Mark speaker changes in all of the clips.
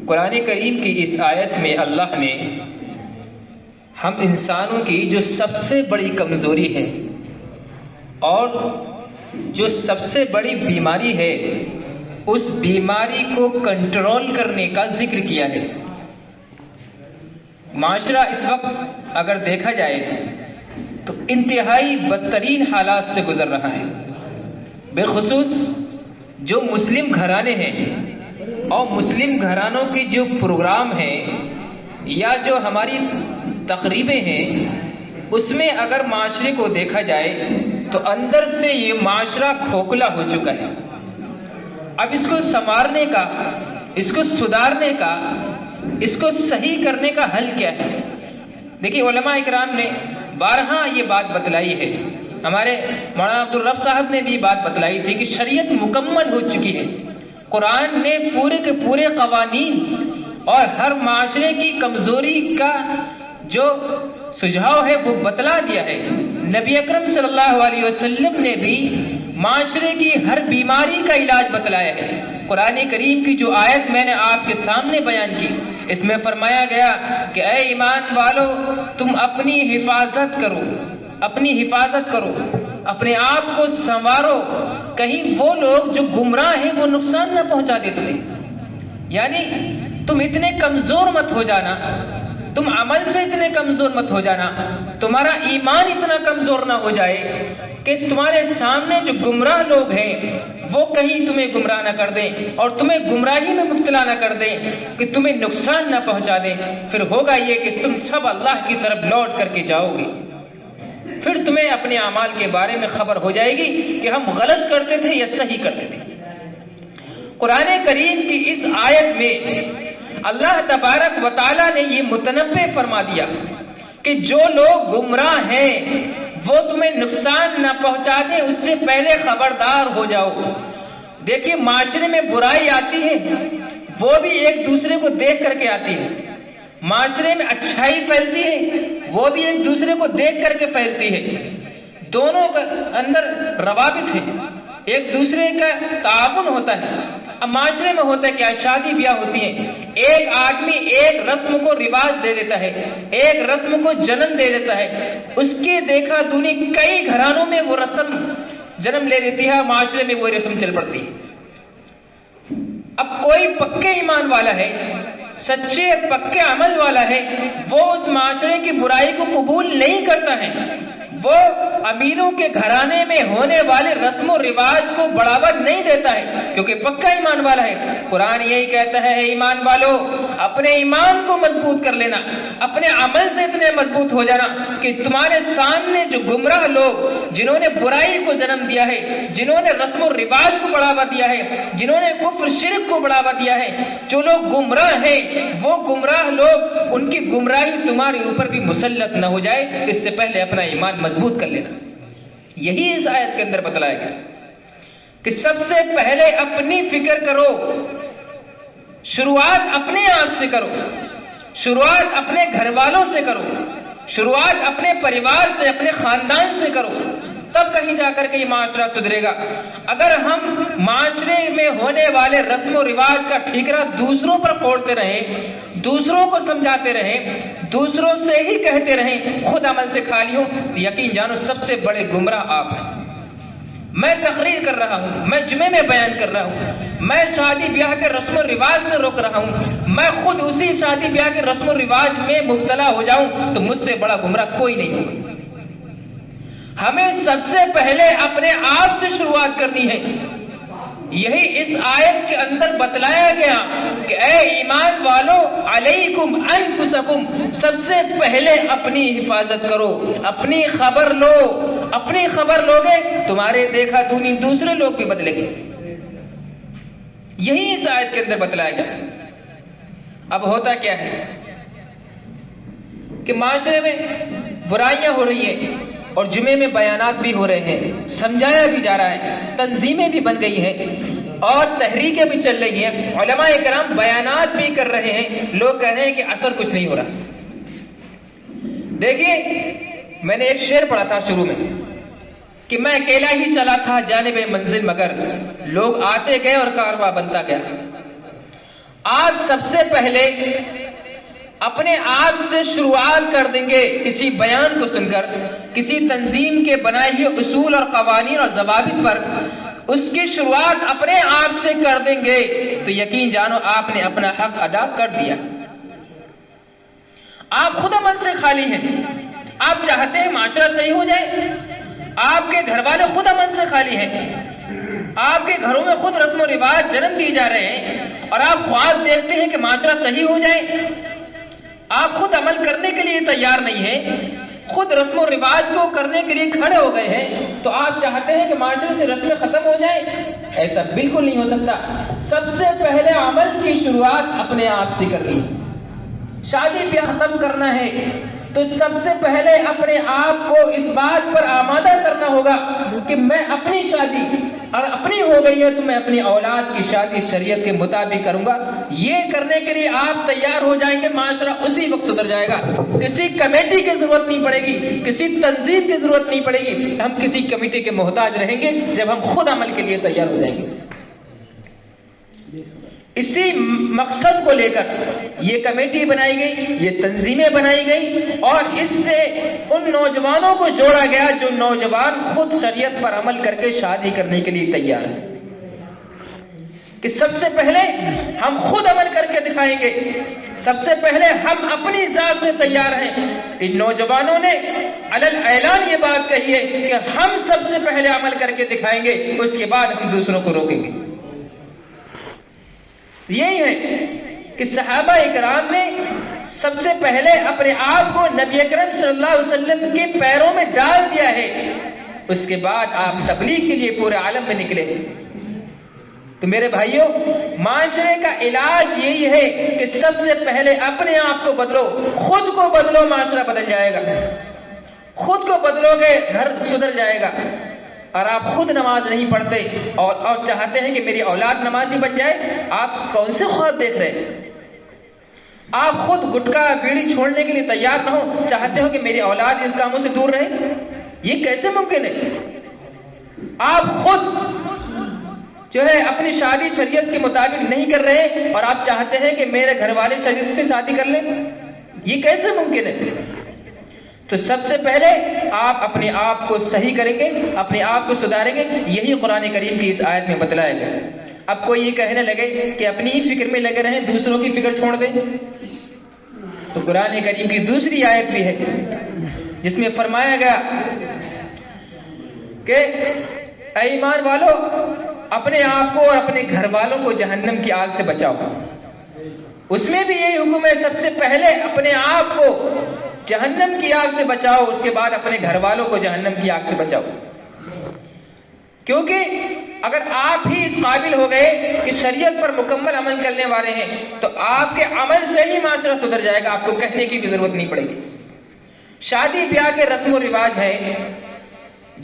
Speaker 1: قرآن کریم کی اس آیت میں اللہ نے ہم انسانوں کی جو سب سے بڑی کمزوری ہے اور جو سب سے بڑی بیماری ہے اس بیماری کو کنٹرول کرنے کا ذکر کیا ہے۔ معاشرہ اس وقت اگر دیکھا جائے تو انتہائی بدترین حالات سے گزر رہا ہے، بالخصوص جو مسلم گھرانے ہیں اور مسلم گھرانوں کی جو پروگرام ہیں یا جو ہماری تقریبیں ہیں اس میں اگر معاشرے کو دیکھا جائے تو اندر سے یہ معاشرہ کھوکھلا ہو چکا ہے۔ اب اس کو سنوارنے کا، اس کو سدھارنے کا، اس کو صحیح کرنے کا حل کیا ہے؟ دیکھیے علماء اکرام نے بارہا یہ بات بتلائی ہے، ہمارے مولانا عبدالرب صاحب نے بھی بات بتلائی تھی کہ شریعت مکمل ہو چکی ہے۔ قرآن نے پورے کے پورے قوانین اور ہر معاشرے کی کمزوری کا جو سجھاؤ ہے وہ بتلا دیا ہے۔ نبی اکرم صلی اللہ علیہ وسلم نے بھی معاشرے کی ہر بیماری کا علاج بتلایا ہے۔ قرآن کریم کی جو آیت میں نے آپ کے سامنے بیان کی، اس میں فرمایا گیا کہ اے ایمان والو تم اپنی حفاظت کرو، اپنی حفاظت کرو، اپنے آپ کو سنوارو، کہیں وہ لوگ جو گمراہ ہیں وہ نقصان نہ پہنچا دے تمہیں۔ یعنی تم اتنے کمزور مت ہو جانا، تم عمل سے اتنے کمزور مت ہو جانا، تمہارا ایمان اتنا کمزور نہ ہو جائے کہ تمہارے سامنے جو گمراہ لوگ ہیں وہ کہیں تمہیں گمراہ نہ کر دیں اور تمہیں گمراہی میں مبتلا نہ کر دیں کہ تمہیں نقصان نہ پہنچا دیں۔ پھر ہوگا یہ کہ تم سب اللہ کی طرف لوٹ کر کے جاؤ گے، پھر تمہیں اپنے اعمال کے بارے میں خبر ہو جائے گی کہ ہم غلط کرتے تھے یا صحیح کرتے تھے۔ قرآن کریم کی اس آیت میں اللہ تبارک و تعالیٰ نے یہ متنبع فرما دیا کہ جو لوگ گمراہ ہیں وہ تمہیں نقصان نہ پہنچا دیں، اس سے پہلے خبردار ہو جاؤ۔ دیکھیے معاشرے میں برائی آتی ہے وہ بھی ایک دوسرے کو دیکھ کر کے آتی ہے، معاشرے میں اچھائی پھیلتی ہے وہ بھی ایک دوسرے کو دیکھ کر کے پھیلتی ہے، دونوں کا اندر روابط ہے، ایک دوسرے کا تعاون ہوتا ہے۔ اب معاشرے میں ہوتا ہے کیا، شادی بیاہ ہوتی ہیں، ایک آدمی ایک رسم کو رواج دے دیتا ہے، ایک رسم کو جنم دے دیتا ہے، اس کے دیکھا دونی کئی گھرانوں میں وہ رسم جنم لے دیتی ہے، معاشرے میں وہ رسم چل پڑتی ہے۔ اب کوئی پکے ایمان والا ہے، سچے پکے عمل والا ہے، وہ اس معاشرے کی برائی کو قبول نہیں کرتا ہے، وہ امیروں کے گھرانے میں ہونے والے رسم و رواج کو بڑھاوا نہیں دیتا ہے کیونکہ پکا ایمان والا ہے۔ قرآن یہی کہتا ہے اے ایمان والو اپنے ایمان کو مضبوط کر لینا، اپنے عمل سے اتنے مضبوط ہو جانا کہ تمہارے سامنے جو گمراہ لوگ جنہوں نے برائی کو جنم دیا ہے، جنہوں نے رسم و رواج کو بڑھاوا دیا ہے، جنہوں نے کفر شرک کو بڑھاوا دیا ہے، جو لوگ گمراہ ہیں وہ گمراہ لوگ ان کی گمراہی تمہارے اوپر بھی مسلط نہ ہو جائے، اس سے پہلے اپنا ایمان مضبوط کر لینا۔ یہی اس آیت کے اندر بتلایا گیا کہ سب سے پہلے اپنی فکر کرو، شروعات اپنے آپ سے کرو، شروعات اپنے گھر والوں سے کرو، شروعات اپنے پریوار سے، اپنے خاندان سے کرو، تب کہیں جا کر کے یہ معاشرہ سدھرے گا۔ اگر ہم معاشرے میں ہونے والے رسم و رواج کا ٹھیکرا دوسروں پر پھوڑتے رہیں، دوسروں کو سمجھاتے رہیں، دوسروں سے ہی کہتے رہیں، خود عمل سے خالی ہوں، یقین جانو سب سے بڑے گمراہ آپ ہیں۔ میں تقریر کر رہا ہوں، میں جمعے میں بیان کر رہا ہوں، میں شادی بیاہ کے رسم و رواج سے روک رہا ہوں، میں خود اسی شادی بیاہ کے رسم و رواج میں مبتلا ہو جاؤں تو مجھ سے بڑا گمراہ کوئی نہیں ہوگا۔ ہمیں سب سے پہلے اپنے آپ سے شروعات کرنی ہے۔ یہی اس آیت کے اندر بتلایا گیا کہ اے ایمان والو علیکم انفسکم، سب سے پہلے اپنی حفاظت کرو، اپنی خبر لو، اپنی خبر لوگے تمہارے دیکھا دونی دوسرے لوگ بھی بدلیں گے۔ یہی اس آیت کے اندر بتلایا گیا۔ اب ہوتا کیا ہے کہ معاشرے میں برائیاں ہو رہی ہیں اور جمعے میں بیانات بھی ہو رہے ہیں، سمجھایا بھی جا رہا ہے، تنظیمیں بھی بن گئی ہیں اور تحریکیں بھی چل رہی ہیں، علماء کرام بیانات بھی کر رہے ہیں، لوگ کہہ رہے ہیں کہ اثر کچھ نہیں ہو رہا۔ دیکھیے میں نے ایک شعر پڑھا تھا شروع میں کہ میں اکیلا ہی چلا تھا جانب منزل، مگر لوگ آتے گئے اور کارواں بنتا گیا۔ آپ سب سے پہلے اپنے آپ سے شروعات کر دیں گے کسی بیان کو سن کر، کسی تنظیم کے بنائے ہوئے اصول اور قوانین اور ضوابط پر اس کی شروعات اپنے آپ سے کر دیں گے، تو یقین جانو آپ نے اپنا حق ادا کر دیا۔ آپ خود عمل سے خالی ہیں، آپ چاہتے ہیں معاشرہ صحیح ہو جائے، آپ کے گھر والے خود عمل سے خالی ہیں، آپ کے گھروں میں خود رسم و رواج جنم دی جا رہے ہیں اور آپ خواب دیکھتے ہیں کہ معاشرہ صحیح ہو جائے، آپ خود عمل کرنے کے لیے تیار نہیں ہیں، خود رسم و رواج کو کرنے کے لیے کھڑے ہو گئے ہیں، تو آپ چاہتے ہیں کہ معاشرے سے رسمیں ختم ہو جائیں؟ ایسا بالکل نہیں ہو سکتا۔ سب سے پہلے عمل کی شروعات اپنے آپ سے کرنی، شادی بیاہ ختم کرنا ہے تو سب سے پہلے اپنے آپ کو اس بات پر آمادہ کرنا ہوگا کہ میں اپنی شادی اور اپنی ہو گئی ہے تو میں اپنی اولاد کی شادی شریعت کے مطابق کروں گا۔ یہ کرنے کے لیے آپ تیار ہو جائیں گے، معاشرہ اسی وقت سدھر جائے گا۔ کسی کمیٹی کی ضرورت نہیں پڑے گی، کسی تنظیم کی ضرورت نہیں پڑے گی، ہم کسی کمیٹی کے محتاج رہیں گے جب ہم خود عمل کے لیے تیار ہو جائیں گے۔ اسی مقصد کو لے کر یہ کمیٹی بنائی گئی، یہ تنظیمیں بنائی گئی، اور اس سے ان نوجوانوں کو جوڑا گیا جو نوجوان خود شریعت پر عمل کر کے شادی کرنے کے لیے تیار ہیں، کہ سب سے پہلے ہم خود عمل کر کے دکھائیں گے، سب سے پہلے ہم اپنی ذات سے تیار ہیں۔ ان نوجوانوں نے علل اعلان یہ بات کہی ہے کہ ہم سب سے پہلے عمل کر کے دکھائیں گے، اس کے بعد ہم دوسروں کو روکیں گے۔ یہی ہے کہ صحابہ اکرام نے سب سے پہلے اپنے آپ کو نبی اکرم صلی اللہ علیہ وسلم کے پیروں میں ڈال دیا ہے، اس کے بعد آپ تبلیغ کے لیے پورے عالم میں نکلے۔ تو میرے بھائیوں، معاشرے کا علاج یہی ہے کہ سب سے پہلے اپنے آپ کو بدلو، خود کو بدلو، معاشرہ بدل جائے گا۔ خود کو بدلو گے گھر سدھر جائے گا۔ اور آپ خود نماز نہیں پڑھتے اور چاہتے ہیں کہ میری اولاد نمازی بن جائے، آپ کون سے خواب دیکھ رہے ہیں؟ آپ خود گٹکا بیڑی چھوڑنے کے لیے تیار نہ ہو، چاہتے ہو کہ میری اولاد اس کاموں سے دور رہے، یہ کیسے ممکن ہے؟ آپ خود جو ہے اپنی شادی شریعت کے مطابق نہیں کر رہے اور آپ چاہتے ہیں کہ میرے گھر والے شریعت سے شادی کر لیں، یہ کیسے ممکن ہے؟ تو سب سے پہلے آپ اپنے آپ کو صحیح کریں گے، اپنے آپ کو سدھاریں گے، یہی قرآن کریم کی اس آیت میں بتلایا گیا۔ اب کوئی یہ کہنے لگے کہ اپنی ہی فکر میں لگے رہیں، دوسروں کی فکر چھوڑ دیں، تو قرآن کریم کی دوسری آیت بھی ہے جس میں فرمایا گیا کہ اے ایمان والو، اپنے آپ کو اور اپنے گھر والوں کو جہنم کی آگ سے بچاؤ۔ اس میں بھی یہی حکم ہے، سب سے پہلے اپنے آپ کو جہنم کی آگ سے بچاؤ، اس کے بعد اپنے گھر والوں کو جہنم کی آگ سے بچاؤ۔ کیونکہ اگر آپ ہی اس قابل ہو گئے کہ شریعت پر مکمل عمل کرنے والے ہیں تو آپ کے عمل سے ہی معاشرہ سدھر جائے گا، آپ کو کہنے کی بھی ضرورت نہیں پڑے گی۔ شادی بیاہ کے رسم و رواج ہے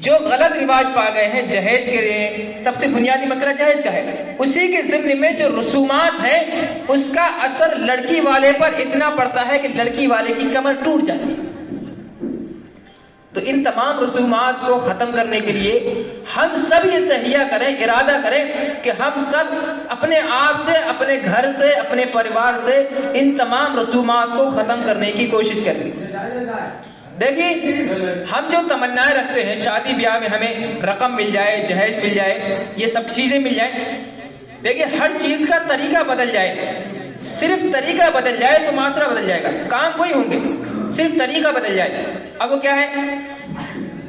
Speaker 1: جو غلط رواج پا گئے ہیں، جہیز کے لیے سب سے بنیادی مسئلہ جہیز کا ہے، اسی کے ضمن میں جو رسومات ہیں اس کا اثر لڑکی والے پر اتنا پڑتا ہے کہ لڑکی والے کی کمر ٹوٹ جاتی ہے۔ تو ان تمام رسومات کو ختم کرنے کے لیے ہم سب یہ تہیہ کریں، ارادہ کریں کہ ہم سب اپنے آپ سے، اپنے گھر سے، اپنے پریوار سے ان تمام رسومات کو ختم کرنے کی کوشش کریں۔ دیکھیے، ہم جو تمنائیں رکھتے ہیں شادی بیاہ میں ہمیں رقم مل جائے، جہیز مل جائے، یہ سب چیزیں مل جائیں، دیکھیے ہر چیز کا طریقہ بدل جائے، صرف طریقہ بدل جائے تو معاشرہ بدل جائے گا، کام وہی ہوں گے، صرف طریقہ بدل جائے۔ اب وہ کیا ہے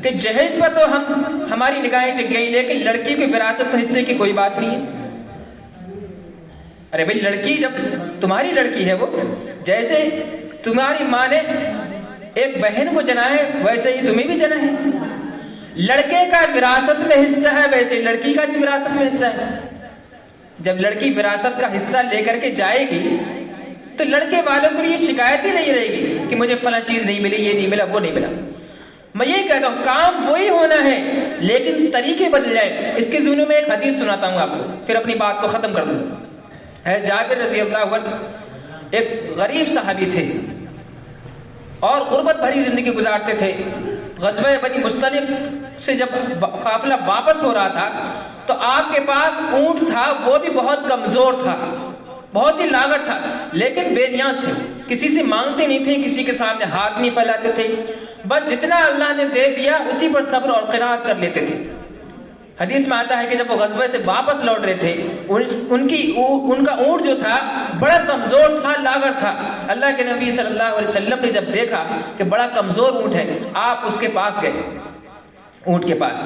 Speaker 1: کہ جہیز پر تو ہماری نگاہیں ٹک گئی، لیکن لڑکی کی وراثت میں حصے کی کوئی بات نہیں ہے۔ ارے بھائی، لڑکی جب تمہاری لڑکی ہے، وہ جیسے تمہاری ماں نے ایک بہن کو جنا ہے ویسے ہی تمہیں بھی جنا ہے۔ لڑکے کا وراثت میں حصہ ہے، ویسے لڑکی کا بھی وراثت میں حصہ ہے۔ جب لڑکی وراثت کا حصہ لے کر کے جائے گی تو لڑکے والوں کو یہ شکایت ہی نہیں رہے گی کہ مجھے فلاں چیز نہیں ملی، یہ نہیں ملا، وہ نہیں ملا۔ میں یہ کہتا ہوں کام وہی ہونا ہے لیکن طریقے بدل جائے۔ اس کے ضمن میں ایک حدیث سناتا ہوں آپ کو، پھر اپنی بات کو ختم کر دوں۔ ہے جابر رضی اللہ عنہ، ایک غریب صحابی تھے اور غربت بھری زندگی گزارتے تھے۔ غزوہ بنی مستلق سے جب قافلہ واپس ہو رہا تھا تو آپ کے پاس اونٹ تھا، وہ بھی بہت کمزور تھا، بہت ہی لاگت تھا، لیکن بے نیاز تھے، کسی سے مانگتے نہیں تھے، کسی کے سامنے ہاتھ نہیں پھیلاتے تھے، بس جتنا اللہ نے دے دیا اسی پر صبر اور قناعت کر لیتے تھے۔ حدیث میں آتا ہے کہ جب وہ غزوے سے واپس لوٹ رہے تھے، ان کا اونٹ جو تھا بڑا کمزور تھا، لاغر تھا۔ اللہ کے نبی صلی اللہ علیہ وسلم نے جب دیکھا کہ بڑا کمزور اونٹ ہے، آپ اس کے پاس گئے، اونٹ کے پاس۔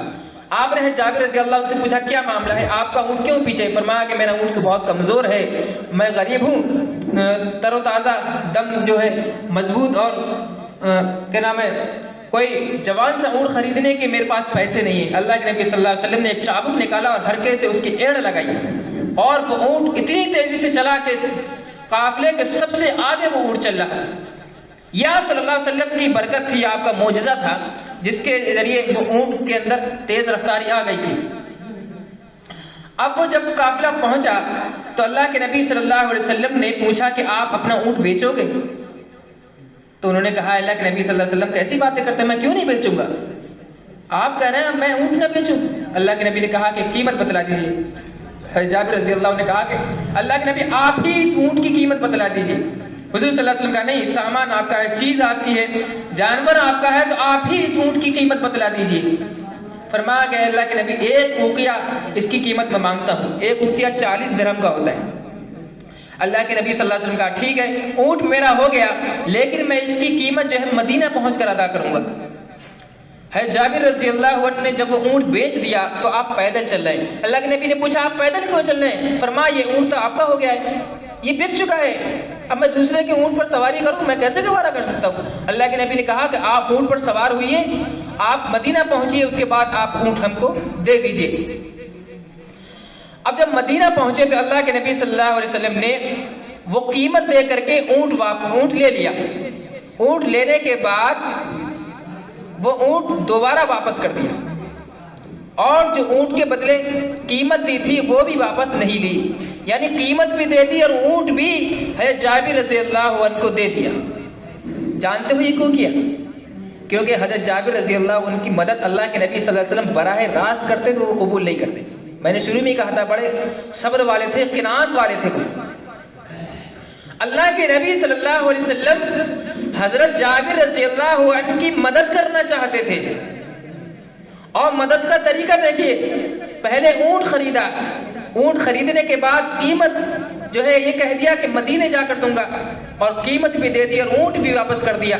Speaker 1: آپ نے جابر رضی اللہ عنہ سے پوچھا کیا معاملہ ہے، آپ کا اونٹ کیوں پیچھے؟ فرمایا کہ میرا اونٹ تو بہت کمزور ہے، میں غریب ہوں، تر و تازہ دم جو ہے مضبوط، اور کیا نام ہے، کوئی جوان سا اونٹ خریدنے کے میرے پاس پیسے نہیں ہیں۔ اللہ کے نبی صلی اللہ علیہ وسلم نے ایک چابک نکالا اور ہرکے سے اس کی ایڑ لگائی، اور وہ اونٹ اتنی تیزی سے چلا کہ قافلے کے سب سے آگے وہ اونٹ چل رہا۔ یہ آپ صلی اللہ علیہ وسلم کی برکت تھی، آپ کا معجزہ تھا، جس کے ذریعے وہ اونٹ کے اندر تیز رفتاری آ گئی تھی۔ اب وہ جب قافلہ پہنچا تو اللہ کے نبی صلی اللہ علیہ وسلم نے پوچھا کہ آپ اپنا اونٹ بیچو گے؟ تو انہوں نے کہا اللہ کے نبی صلی اللہ علیہ وسلم کیسی باتیں کرتے ہیں، میں کیوں نہیں بیچوں گا؟ آپ کہہ رہے ہیں میں اونٹ نہ بیچوں؟ اللہ کے نبی نے کہا کہ قیمت بتلا دیجیے۔ جابر رضی اللہ عنہ نے کہا کہ اللہ کے نبی آپ ہی اس اونٹ کی قیمت بتلا دیجیے۔ حضور صلی اللہ علیہ وسلم کہا نہیں، سامان آپ کا ہے، چیز آپ کی ہے، جانور آپ کا ہے، تو آپ ہی اس اونٹ کی قیمت بتلا دیجیے۔ فرمایا کہ اللہ کے نبی ایک اوقیہ اس کی قیمت میں مانگتا ہوں، ایک اوقیہ 40 درہم کا ہوتا ہے۔ اللہ کے نبی صلی اللہ علیہ وسلم کہا ٹھیک ہے، اونٹ میرا ہو گیا، لیکن میں اس کی قیمت جو ہے مدینہ پہنچ کر ادا کروں گا۔ ہے جابر رضی اللہ عنہ نے جب وہ اونٹ بیچ دیا تو آپ پیدل چل رہے ہیں۔ اللہ کے نبی نے پوچھا آپ پیدل کیوں چل رہے ہیں؟ فرمایا یہ اونٹ تو آپ کا ہو گیا ہے، یہ بک چکا ہے، اب میں دوسرے کے اونٹ پر سواری کروں، میں کیسے گوارا کر سکتا ہوں؟ اللہ کے نبی نے کہا کہ آپ اونٹ پر سوار ہوئیے، آپ مدینہ پہنچیے، اس کے بعد آپ اونٹ ہم کو دے دیجیے۔ اب جب مدینہ پہنچے تو اللہ کے نبی صلی اللہ علیہ وسلم نے وہ قیمت دے کر کے اونٹ لے لیا۔ اونٹ لینے کے بعد وہ اونٹ دوبارہ واپس کر دیا، اور جو اونٹ کے بدلے قیمت دی تھی وہ بھی واپس نہیں لی، یعنی قیمت بھی دے دی اور اونٹ بھی حضرت جابر رضی اللہ عنہ کو دے دیا۔ جانتے ہو یہ کیوں کیا؟ کیونکہ حضرت جابر رضی اللہ عنہ کی مدد اللہ کے نبی صلی اللہ علیہ وسلم براہ راست کرتے تو وہ قبول نہیں کرتے۔ میں نے شروع میں کہا تھا بڑے صبر والے تھے، قناعت والے تھے۔ اللہ کے نبی صلی اللہ علیہ وسلم حضرت جابر رضی اللہ عنہ کی مدد کرنا چاہتے تھے، اور مدد کا طریقہ دیکھیے، پہلے اونٹ خریدا، اونٹ خریدنے کے بعد قیمت جو ہے یہ کہہ دیا کہ مدینے جا کر دوں گا، اور قیمت بھی دے دی اور اونٹ بھی واپس کر دیا۔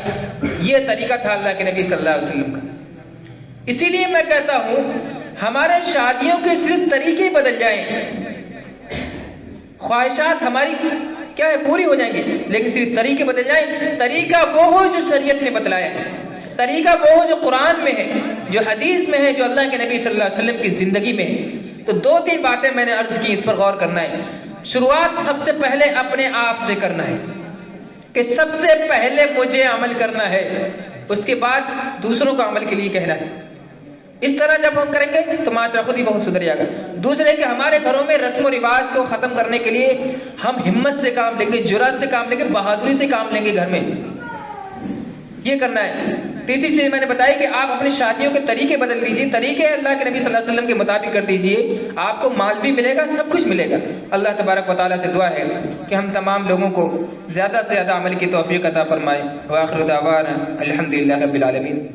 Speaker 1: یہ طریقہ تھا اللہ کے نبی صلی اللہ علیہ وسلم کا۔ اسی لیے میں کہتا ہوں ہمارے شادیوں کے صرف طریقے بدل جائیں، خواہشات ہماری کیا ہے پوری ہو جائیں گے، لیکن صرف طریقے بدل جائیں۔ طریقہ وہ ہو جو شریعت نے بتلایا ہے، طریقہ وہ ہو جو قرآن میں ہے، جو حدیث میں ہے، جو اللہ کے نبی صلی اللہ علیہ وسلم کی زندگی میں ہے۔ تو 2-3 باتیں میں نے عرض کی، اس پر غور کرنا ہے۔ شروعات سب سے پہلے اپنے آپ سے کرنا ہے کہ سب سے پہلے مجھے عمل کرنا ہے، اس کے بعد دوسروں کو عمل کے لیے کہنا ہے۔ اس طرح جب ہم کریں گے تو معاشرہ خود ہی بہت سدھر جائے گا۔ دوسرے کہ ہمارے گھروں میں رسم و رواج کو ختم کرنے کے لیے ہم ہمت سے کام لیں گے، جرأت سے کام لیں گے، بہادری سے کام لیں گے گھر میں، یہ کرنا ہے۔ تیسری چیز میں نے بتائی کہ آپ اپنی شادیوں کے طریقے بدل دیجیے، طریقے اللہ کے نبی صلی اللہ علیہ وسلم کے مطابق کر دیجیے، آپ کو مال بھی ملے گا، سب کچھ ملے گا۔ اللہ تبارک و تعالیٰ سے دعا ہے کہ ہم تمام لوگوں کو زیادہ سے زیادہ عمل کی توفیق عطا فرمائے۔ وآخر دعوانا الحمدللہ رب العالمین۔